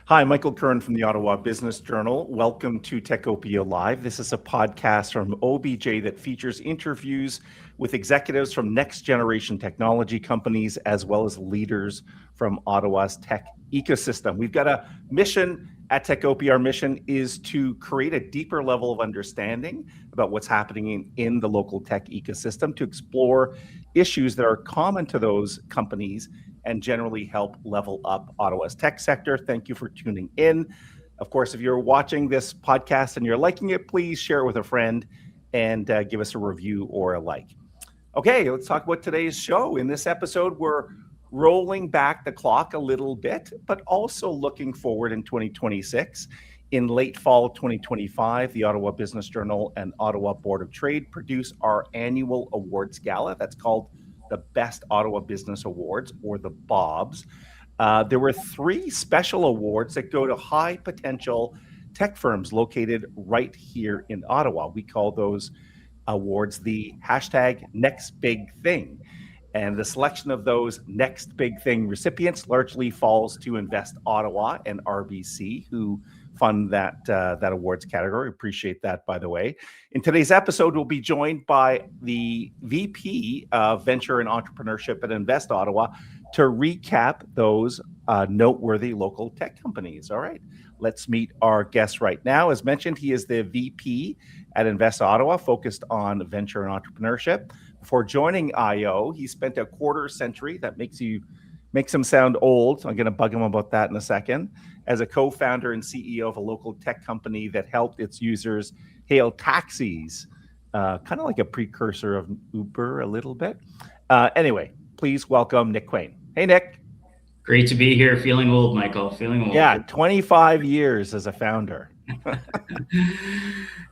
Hi, Michael Curran from the Ottawa Business Journal. Welcome to Techopia Live. This is a podcast from OBJ that features interviews with executives from next generation technology companies, as well as leaders from Ottawa's tech ecosystem. We've got a mission at Techopia. Our mission is to create a deeper level of understanding about what's happening in the local tech ecosystem, to explore issues that are common to those companies and generally help level up Ottawa's tech sector. Thank you for tuning in. Of course, if you're watching this podcast and you're liking it, please share it with a friend and give us a review or a like. Okay, let's talk about today's show. In this episode, we're rolling back the clock a little bit, but also looking forward in 2026. In late fall 2025, the Ottawa Business Journal and Ottawa Board of Trade produce our annual awards gala. That's called the Best Ottawa Business Awards, or the BOBS. There were 3 special awards that go to high potential tech firms located right here in Ottawa. We call those awards the hashtag Next Big Thing. And the selection of those Next Big Thing recipients largely falls to Invest Ottawa and RBC, who fund that awards category. Appreciate that, by the way. In today's episode, we'll be joined by the VP of Venture and Entrepreneurship at Invest Ottawa to recap those noteworthy local tech companies. All right, let's meet our guest right now. As mentioned, he is the VP at Invest Ottawa, focused on venture and entrepreneurship. Before joining IO, he spent a quarter century, that makes him sound old, so I'm going to bug him about that in a second, as a co-founder and CEO of a local tech company that helped its users hail taxis, kind of like a precursor of Uber a little bit. Anyway, please welcome Nick Quain. Hey, Nick. Great to be here. Feeling old, Michael. Feeling old. Yeah, 25 years as a founder.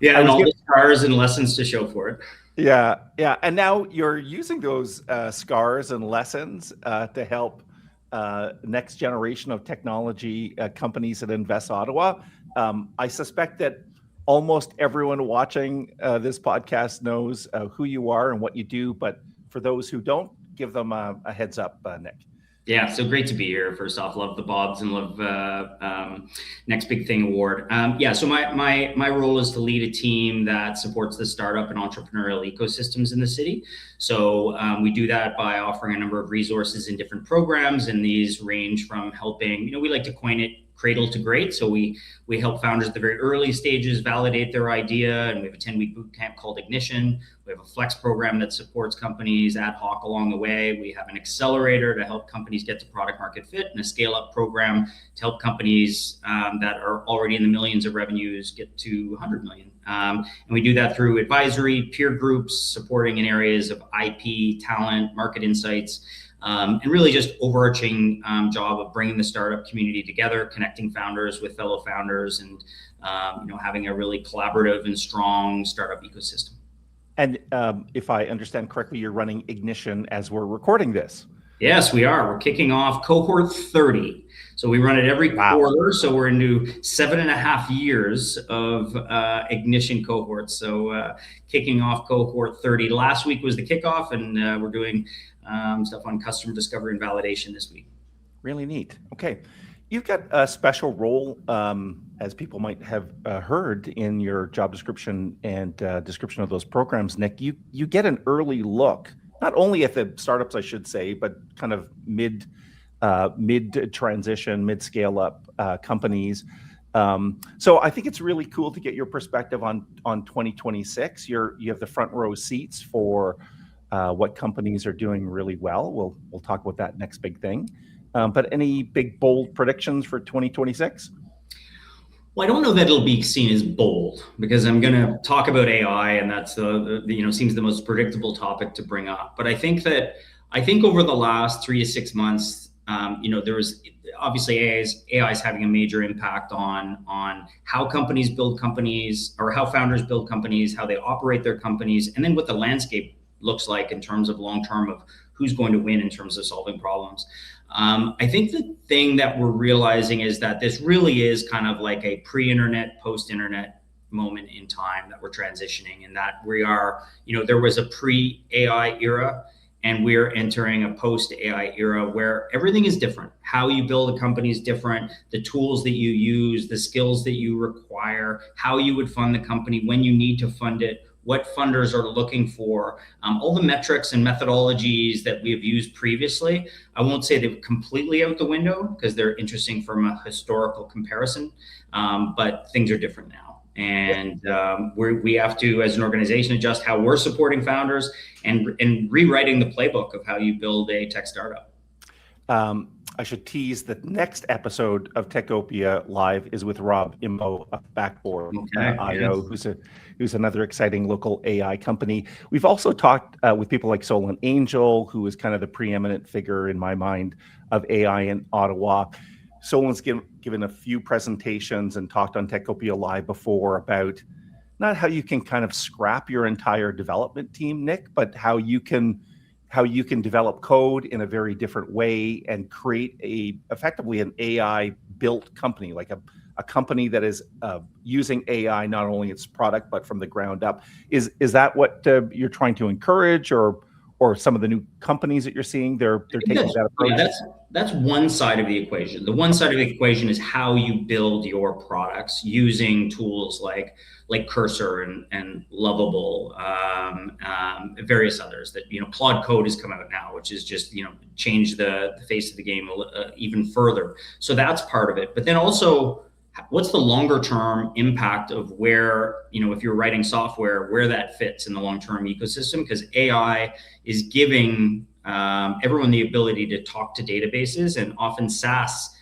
Yeah, and all the scars and lessons to show for it. Yeah. And now you're using those scars and lessons to help next generation of technology companies that Invest Ottawa. I suspect that almost everyone watching this podcast knows who you are and what you do, but for those who don't, give them a heads up, Nick. Yeah, so great to be here. First off, love the BOBS and love Next Big Thing Award. So my role is to lead a team that supports the startup and entrepreneurial ecosystems in the city. So we do that by offering a number of resources in different programs, and these range from helping, we like to coin it cradle to great. So we help founders at the very early stages validate their idea, and we have a 10-week boot camp called Ignition. We have a flex program that supports companies ad hoc along the way. We have an accelerator to help companies get to product market fit, and a scale-up program to help companies that are already in the millions of revenues get to 100 million. And we do that through advisory, peer groups, supporting in areas of IP, talent, market insights, and really just overarching job of bringing the startup community together, connecting founders with fellow founders, and having a really collaborative and strong startup ecosystem. And if I understand correctly, you're running Ignition as we're recording this. Yes, we are. We're kicking off cohort 30. So we run it every quarter. So we're into 7.5 years of Ignition cohorts. So kicking off cohort 30. Last week was the kickoff, and we're doing stuff on customer discovery and validation this week. Really neat. Okay. You've got a special role, as people might have heard in your job description and description of those programs, Nick. You get an early look, not only at the startups, I should say, but kind of mid transition, mid scale up companies. So I think it's really cool to get your perspective on 2026. You have the front row seats for what companies are doing really well. We'll talk about that next big thing. But any big, bold predictions for 2026? Well, I don't know that it'll be seen as bold, because I'm going to talk about AI, and that's seems the most predictable topic to bring up. But I think over the last 3 to 6 months, there was obviously AI is having a major impact on how companies build companies, or how founders build companies, how they operate their companies, and then what the landscape looks like in terms of long-term of who's going to win in terms of solving problems. I think the thing that we're realizing is that this really is kind of like a pre-internet, post-internet moment in time that we're transitioning, and that we are, there was a pre-AI era, And we're entering a post-AI era where everything is different. How you build a company is different. The tools that you use, the skills that you require, how you would fund the company, when you need to fund it, what funders are looking for, all the metrics and methodologies that we have used previously. I won't say they're completely out the window because they're interesting from a historical comparison, but things are different now. And we have to, as an organization, adjust how we're supporting founders and rewriting the playbook of how you build a tech startup. I should tease the next episode of Techopia Live is with Rob Immo of Backboard IO, who's another exciting local AI company. We've also talked with people like Solon Angel, who is kind of the preeminent figure in my mind of AI in Ottawa. Solon's given a few presentations and talked on Techopia Live before about not how you can kind of scrap your entire development team, Nick, but how you can develop code in a very different way and create effectively an AI built company, like a company that is using AI, not only its product, but from the ground up. Is that what you're trying to encourage, or some of the new companies that you're seeing, they're taking that approach? Yeah, that's one side of the equation. The one side of the equation is how you build your products using tools like Cursor and Lovable, various others that, Claude Code has come out now, which is just, changed the face of the game even further. So that's part of it. But then also, what's the longer term impact of where, if you're writing software, where that fits in the long-term ecosystem? Because AI is giving everyone the ability to talk to databases, and often SaaS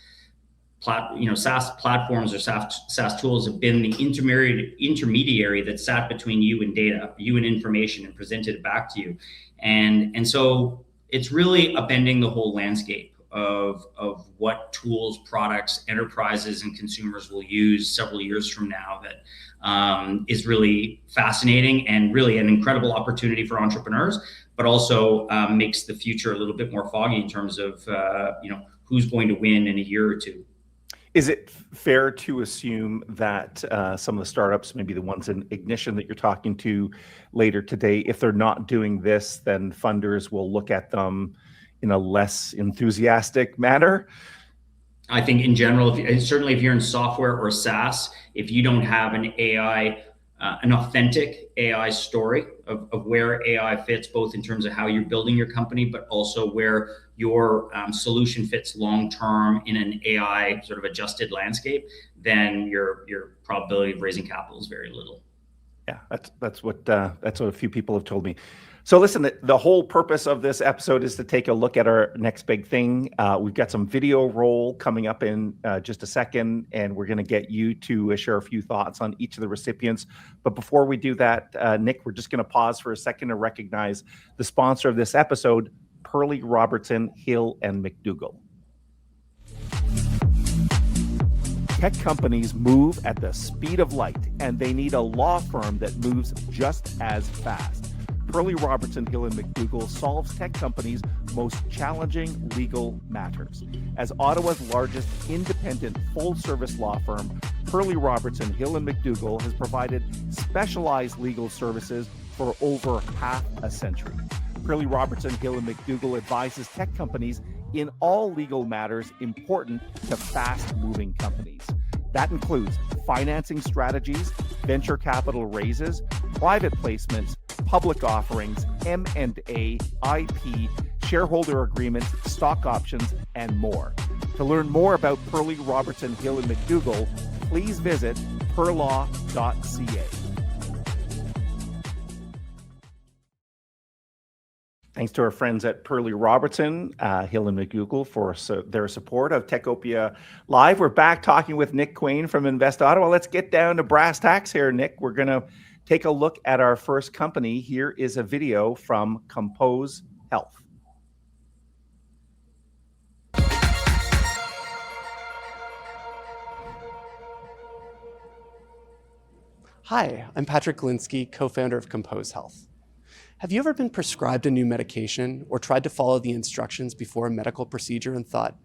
platforms or SaaS tools have been the intermediary that sat between you and data, you and information, and presented it back to you. And so it's really upending the whole landscape of what tools, products, enterprises, and consumers will use several years from now that is really fascinating and really an incredible opportunity for entrepreneurs, but also makes the future a little bit more foggy in terms of who's going to win in a year or two. Is it fair to assume that some of the startups, maybe the ones in Ignition that you're talking to later today, if they're not doing this, then funders will look at them in a less enthusiastic manner? I think in general, certainly if you're in software or SaaS, if you don't have an authentic AI story of where AI fits, both in terms of how you're building your company, but also where your solution fits long-term in an AI sort of adjusted landscape, then your probability of raising capital is very little. Yeah, that's what a few people have told me. So listen, the whole purpose of this episode is to take a look at our next big thing. We've got some video roll coming up in just a second, and we're going to get you to share a few thoughts on each of the recipients. But before we do that, Nick, we're just going to pause for a second to recognize the sponsor of this episode, Perley Robertson, Hill and McDougall. Tech companies move at the speed of light, and they need a law firm that moves just as fast. Perley Robertson, Hill and McDougall solves tech companies' most challenging legal matters. As Ottawa's largest independent full-service law firm, Perley Robertson, Hill and McDougall has provided specialized legal services for over half a century. Perley Robertson, Hill and McDougall advises tech companies in all legal matters important to fast-moving companies. That includes financing strategies, venture capital raises, private placements, public offerings, M&A, IP, shareholder agreements, stock options, and more. To learn more about Perley Robertson, Hill and McDougall, please visit perlaw.ca. Thanks to our friends at Perley Robertson, Hill and McDougall for their support of Techopia Live. We're back talking with Nick Quain from Invest Ottawa. Let's get down to brass tacks here, Nick. We're going to take a look at our first company. Here is a video from Compose Health. Hi, I'm Patrick Galinsky, co-founder of Compose Health. Have you ever been prescribed a new medication or tried to follow the instructions before a medical procedure and thought,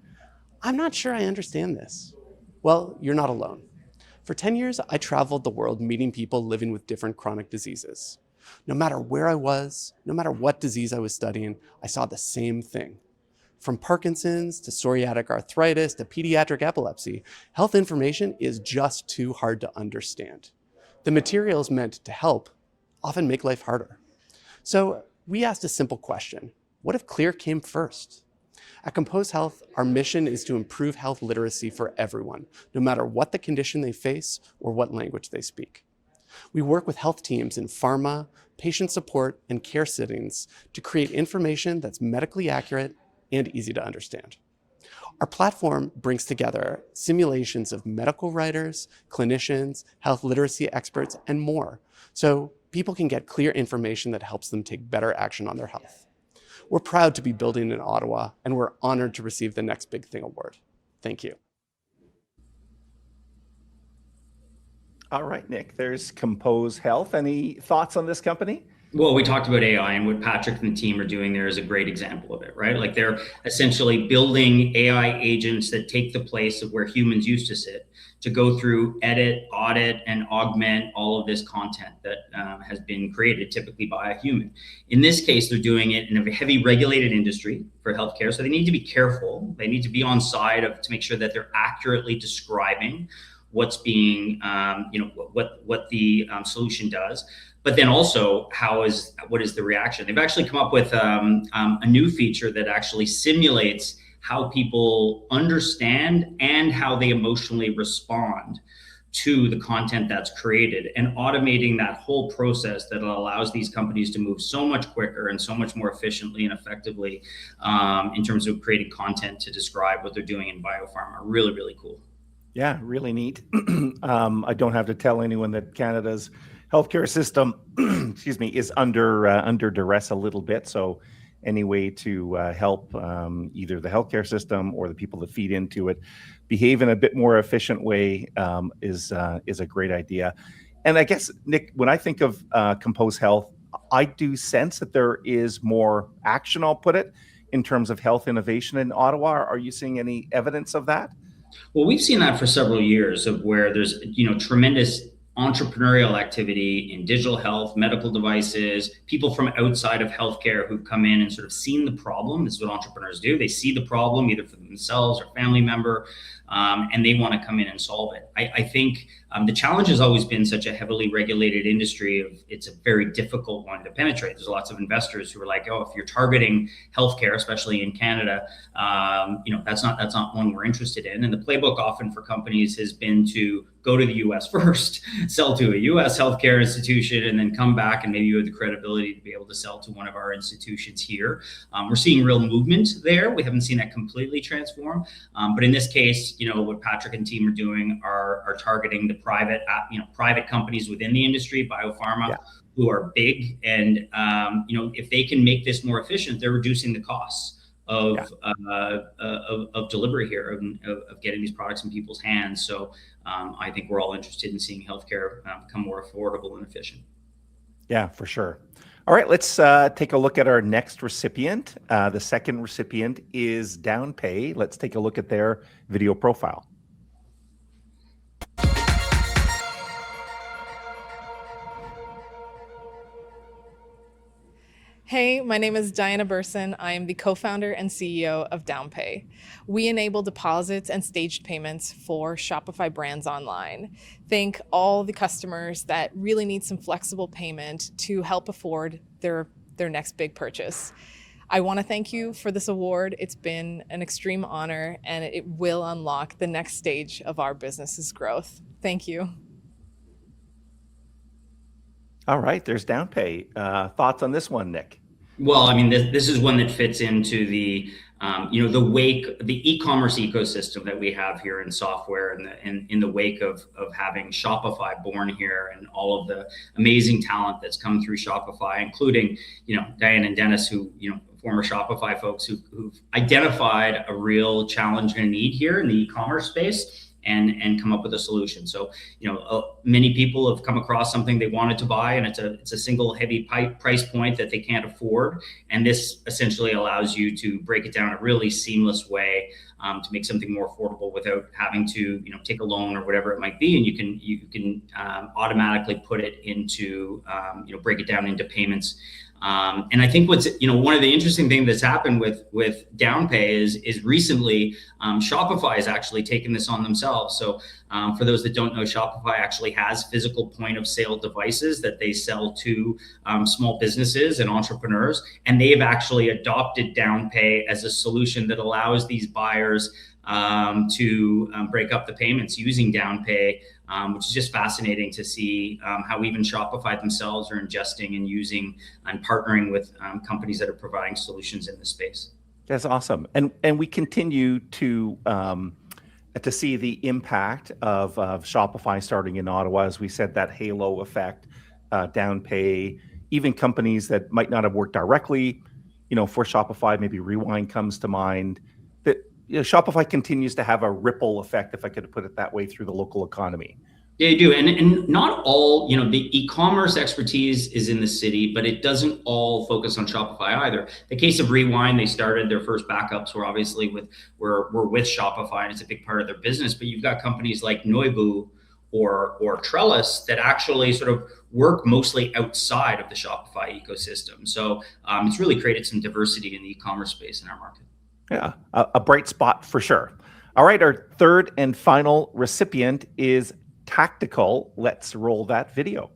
I'm not sure I understand this? Well, you're not alone. For 10 years, I traveled the world meeting people living with different chronic diseases. No matter where I was, no matter what disease I was studying, I saw the same thing. From Parkinson's to psoriatic arthritis to pediatric epilepsy, health information is just too hard to understand. The materials meant to help often make life harder. So we asked a simple question: what if CLEAR came first? At Compose Health, our mission is to improve health literacy for everyone, no matter what the condition they face or what language they speak. We work with health teams in pharma, patient support, and care settings to create information that's medically accurate and easy to understand. Our platform brings together simulations of medical writers, clinicians, health literacy experts, and more, so people can get clear information that helps them take better action on their health. We're proud to be building in Ottawa, and we're honored to receive the Next Big Thing award. Thank you. All right, Nick, there's Compose Health. Any thoughts on this company? Well, we talked about AI, and what Patrick and the team are doing there is a great example of it, right? Like, they're essentially building AI agents that take the place of where humans used to sit, to go through, edit, audit, and augment all of this content that has been created typically by a human. In this case, they're doing it in a heavy regulated industry for healthcare, so they need to be careful. They need to be on side to make sure that they're accurately describing what's being, what the solution does. But then also, what is the reaction? They've actually come up with a new feature that actually simulates how people understand and how they emotionally respond to the content that's created, and automating that whole process that allows these companies to move so much quicker and so much more efficiently and effectively in terms of creating content to describe what they're doing in biopharma. Really, really cool. Yeah, really neat. I don't have to tell anyone that Canada's healthcare system, excuse me, is under duress a little bit. So any way to help either the healthcare system or the people that feed into it behave in a bit more efficient way is a great idea. And I guess, Nick, when I think of Compose Health, I do sense that there is more action, I'll put it, in terms of health innovation in Ottawa. Are you seeing any evidence of that? Well, we've seen that for several years, of where there's tremendous entrepreneurial activity in digital health, medical devices, people from outside of healthcare who've come in and sort of seen the problem. This is what entrepreneurs do. They see the problem either for themselves or family member, and they want to come in and solve it. I think the challenge has always been such a heavily regulated industry. It's a very difficult one to penetrate. There's lots of investors who are like, oh, if you're targeting healthcare, especially in Canada, that's not one we're interested in. And the playbook often for companies has been to go to the US first, sell to a US healthcare institution, and then come back, and maybe you have the credibility to be able to sell to one of our institutions here. We're seeing real movement there. We haven't seen that completely transform. But in this case, what Patrick and team are doing are targeting the private companies within the industry, biopharma, who are big. And, if they can make this more efficient, they're reducing the costs of delivery here, of getting these products in people's hands. So I think we're all interested in seeing healthcare become more affordable and efficient. Yeah, for sure. All right, let's take a look at our next recipient. The second recipient is Downpay. Let's take a look at their video profile. Hey, my name is Diana Burson. I am the co-founder and CEO of Downpay. We enable deposits and staged payments for Shopify brands online. Think all the customers that really need some flexible payment to help afford their next big purchase. I want to thank you for this award. It's been an extreme honor, and it will unlock the next stage of our business's growth. Thank you. All right, there's Downpay. Thoughts on this one, Nick? Well, I mean, this is one that fits into the the e-commerce ecosystem that we have here in software, and in the wake of having Shopify born here, and all of the amazing talent that's come through Shopify, including Diane and Dennis, who former Shopify folks who've identified a real challenge and a need here in the e-commerce space, and come up with a solution. So, many people have come across something they wanted to buy, and it's a single heavy price point that they can't afford. And this essentially allows you to break it down in a really seamless way to make something more affordable without having to, take a loan or whatever it might be. And you can automatically put it into, break it down into payments. And I think what's, one of the interesting things that's happened with Downpay is recently Shopify has actually taken this on themselves. So for those that don't know, Shopify actually has physical point of sale devices that they sell to small businesses and entrepreneurs. And they've actually adopted Downpay as a solution that allows these buyers to break up the payments using Downpay, which is just fascinating to see how even Shopify themselves are ingesting and using and partnering with companies that are providing solutions in this space. That's awesome. And we continue to see the impact of Shopify starting in Ottawa. As we said, that halo effect, Downpay, even companies that might not have worked directly, for Shopify, maybe Rewind comes to mind. That Shopify continues to have a ripple effect, if I could put it that way, through the local economy. Yeah, you do. And not all, the e-commerce expertise is in the city, but it doesn't all focus on Shopify either. The case of Rewind, they started their first backups were obviously with Shopify, and it's a big part of their business. But you've got companies like Noibu or Trellis that actually sort of work mostly outside of the Shopify ecosystem. So it's really created some diversity in the e-commerce space in our market. Yeah, a bright spot for sure. All right, our third and final recipient is TACTIQL. Let's roll that video.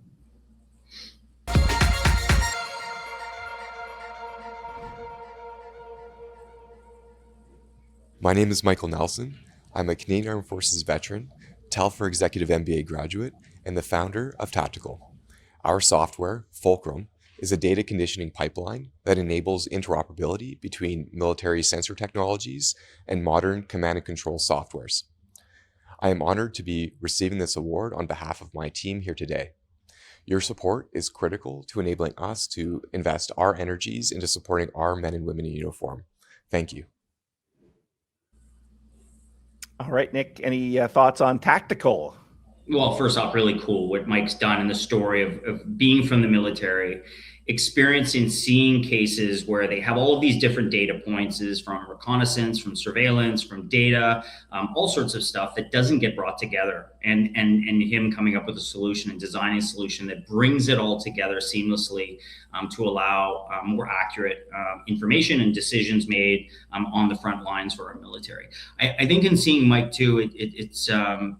My name is Michael Nelson. I'm a Canadian Armed Forces veteran, Telfer Executive MBA graduate, and the founder of TACTIQL. Our software, Fulcrum, is a data conditioning pipeline that enables interoperability between military sensor technologies and modern command and control softwares. I am honored to be receiving this award on behalf of my team here today. Your support is critical to enabling us to invest our energies into supporting our men and women in uniform. Thank you. All right, Nick, any thoughts on TACTIQL? Well, first off, really cool what Mike's done in the story of being from the military, experiencing, seeing cases where they have all of these different data points from reconnaissance, from surveillance, from data, all sorts of stuff that doesn't get brought together, and him coming up with a solution and designing a solution that brings it all together seamlessly to allow more accurate information and decisions made on the front lines for our military. I think in seeing Mike too, it's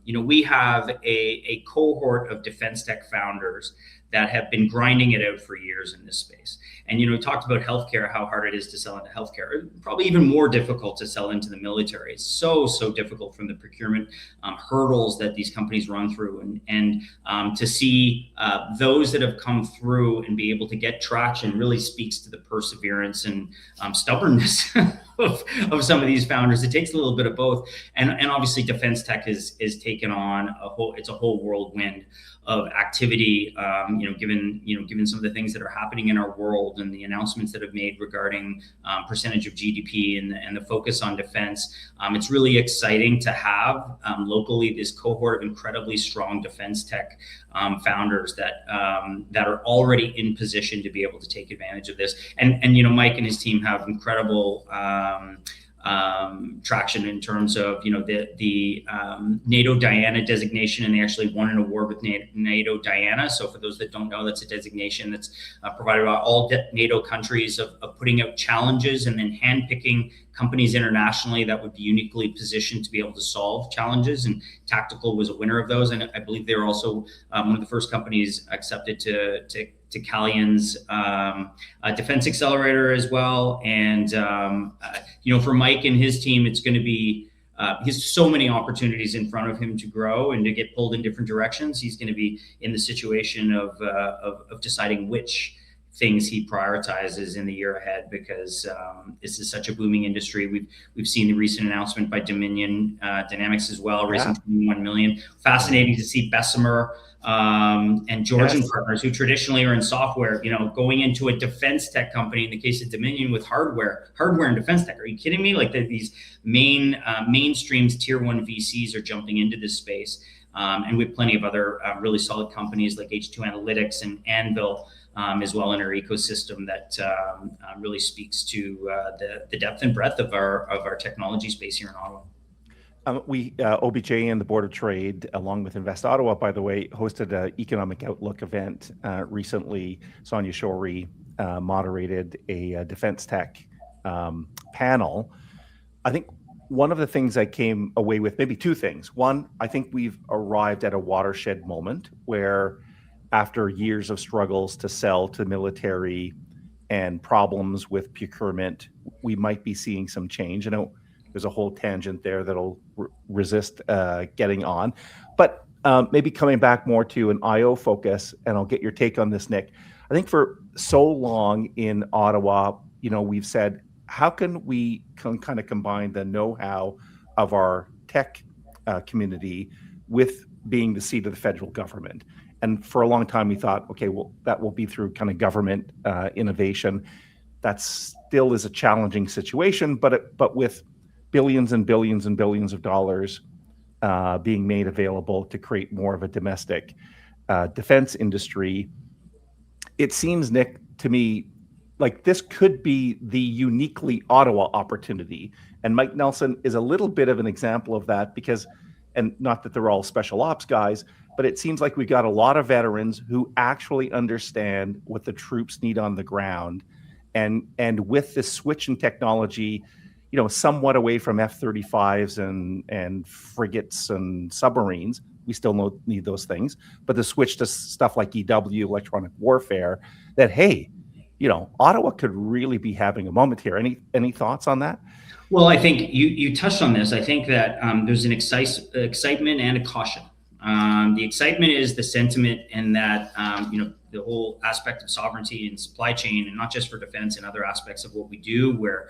we have a cohort of defense tech founders that have been grinding it out for years in this space. And, we talked about healthcare, how hard it is to sell into healthcare, probably even more difficult to sell into the military. It's so difficult from the procurement hurdles that these companies run through. And to see those that have come through and be able to get traction really speaks to the perseverance and stubbornness of some of these founders. It takes a little bit of both. And obviously defense tech is taken on it's a whole whirlwind of activity, given some of the things that are happening in our world and the announcements that have made regarding percentage of GDP and the focus on defense. It's really exciting to have locally this cohort of incredibly strong defense tech founders that are already in position to be able to take advantage of this. And Mike and his team have incredible traction in terms of the NATO Diana designation, and they actually won an award with NATO Diana. So for those that don't know, that's a designation that's provided by all NATO countries of putting out challenges and then handpicking companies internationally that would be uniquely positioned to be able to solve challenges. And TACTIQL was a winner of those, and I believe they were also one of the first companies accepted to Calian's defense accelerator as well. And for Mike and his team, it's going to be he has so many opportunities in front of him to grow and to get pulled in different directions. He's going to be in the situation of deciding which things he prioritizes in the year ahead, because this is such a booming industry. We've seen the recent announcement by Dominion Dynamics as well, raising 21 million. Fascinating to see Bessemer and Georgian partners, who traditionally are in software, going into a defense tech company in the case of Dominion with hardware and defense tech. Are you kidding me? Like these mainstreams, tier one VCs are jumping into this space. And we have plenty of other really solid companies like H2 Analytics and Anvil as well in our ecosystem that really speaks to the depth and breadth of our technology space here in Ottawa. OBJ and the Board of Trade, along with Invest Ottawa, by the way, hosted an economic outlook event recently. Sonia Shorey moderated a defense tech panel. I think one of the things I came away with, maybe two things. One, I think we've arrived at a watershed moment where, after years of struggles to sell to military and problems with procurement, we might be seeing some change. I know there's a whole tangent there that'll resist getting on. But maybe coming back more to an IO focus, and I'll get your take on this, Nick. I think for so long in Ottawa, we've said, how can we kind of combine the know-how of our tech community with being the seat of the federal government? And for a long time, we thought, okay, well, that will be through kind of government innovation. That still is a challenging situation, but with billions and billions and billions of dollars being made available to create more of a domestic defense industry, it seems, Nick, to me, like this could be the uniquely Ottawa opportunity. And Mike Nelson is a little bit of an example of that, because, and not that they're all special ops guys, but it seems like we got a lot of veterans who actually understand what the troops need on the ground. And with this switch in technology, somewhat away from F-35s and frigates and submarines, we still need those things, but the switch to stuff like EW, electronic warfare, that, hey, Ottawa could really be having a moment here. Any thoughts on that? Well, I think you touched on this. I think that there's an excitement and a caution. The excitement is the sentiment, and that the whole aspect of sovereignty and supply chain, and not just for defense and other aspects of what we do, where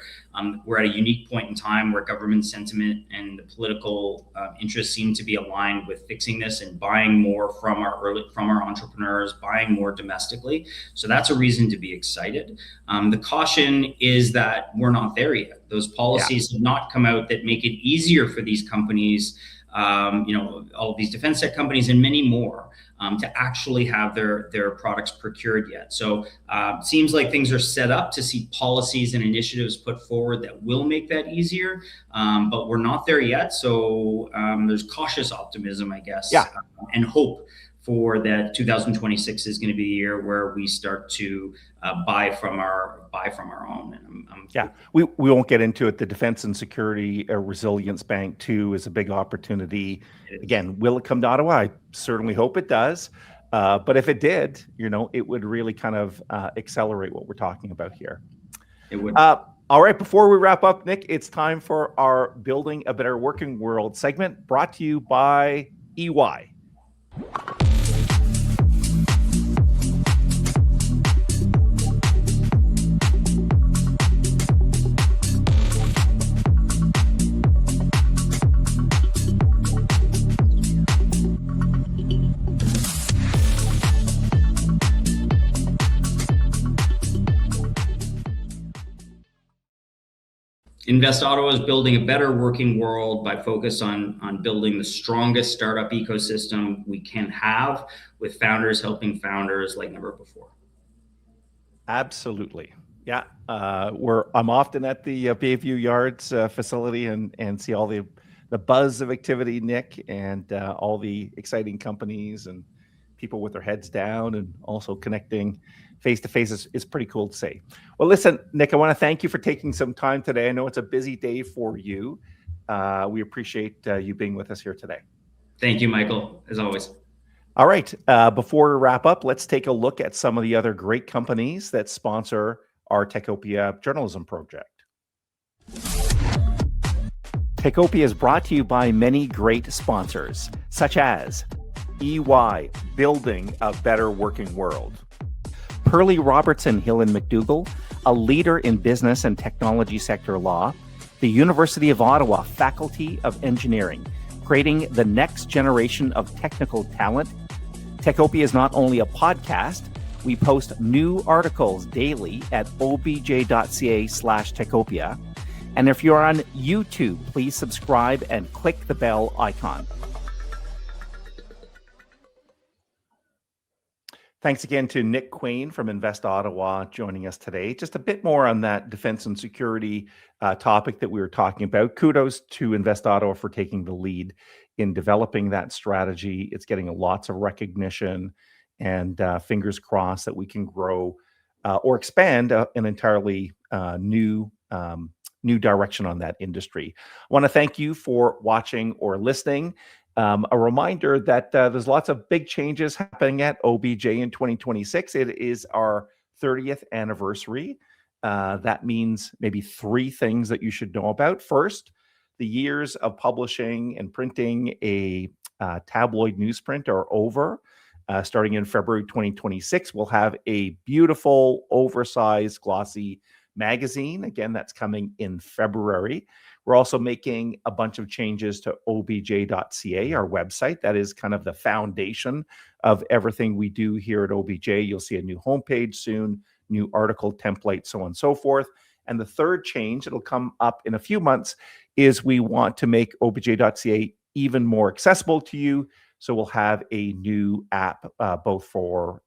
we're at a unique point in time where government sentiment and the political interests seem to be aligned with fixing this and buying more from our entrepreneurs, buying more domestically. So that's a reason to be excited. The caution is that we're not there yet. Those policies have not come out that make it easier for these companies, all of these defense tech companies and many more, to actually have their products procured yet. So seems like things are set up to see policies and initiatives put forward that will make that easier, but we're not there yet. So there's cautious optimism, I guess, and hope for that 2026 is going to be a year where we start to buy from our own. And we won't get into it. The Defense and Security Resilience Bank too is a big opportunity. Again, will it come to Ottawa? I certainly hope it does. But if it did, it would really kind of accelerate what we're talking about here. It would. All right, before we wrap up, Nick, it's time for our Building a Better Working World segment, brought to you by EY. Invest Ottawa is building a better working world by focus on building the strongest startup ecosystem we can have, with founders helping founders like never before. Absolutely. Yeah. I'm often at the Bayview Yards facility and see all the buzz of activity, Nick, and all the exciting companies and people with their heads down and also connecting face to face is pretty cool to see. Well, listen, Nick, I want to thank you for taking some time today. I know it's a busy day for you. We appreciate you being with us here today. Thank you, Michael, as always. All right. Before we wrap up, let's take a look at some of the other great companies that sponsor our Techopia journalism project. Techopia is brought to you by many great sponsors, such as EY, Building a Better Working World, Pearlie Robertson Hill and McDougall, a leader in business and technology sector law, the University of Ottawa Faculty of Engineering, creating the next generation of technical talent. Techopia is not only a podcast, we post new articles daily at obj.ca/Techopia. And if you're on YouTube, please subscribe and click the bell icon. Thanks again to Nick Quain from Invest Ottawa joining us today. Just a bit more on that defense and security topic that we were talking about. Kudos to Invest Ottawa for taking the lead in developing that strategy. It's getting lots of recognition, and fingers crossed that we can grow or expand an entirely new direction on that industry. I want to thank you for watching or listening. A reminder that there's lots of big changes happening at OBJ in 2026. It is our 30th anniversary. That means maybe 3 things that you should know about. First, the years of publishing and printing a tabloid newsprint are over. Starting in February 2026, we'll have a beautiful, oversized, glossy magazine. Again, that's coming in February. We're also making a bunch of changes to obj.ca, our website. That is kind of the foundation of everything we do here at OBJ. You'll see a new homepage soon, new article template, so on and so forth. And the third change, it'll come up in a few months, is we want to make obj.ca even more accessible to you. So we'll have a new app both for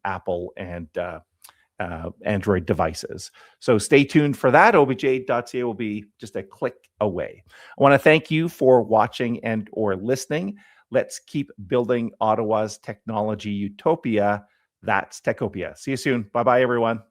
Apple and Android devices. So stay tuned for that. obj.ca will be just a click away. I want to thank you for watching and or listening. Let's keep building Ottawa's technology utopia. That's Techopia. See you soon. Bye-bye, everyone.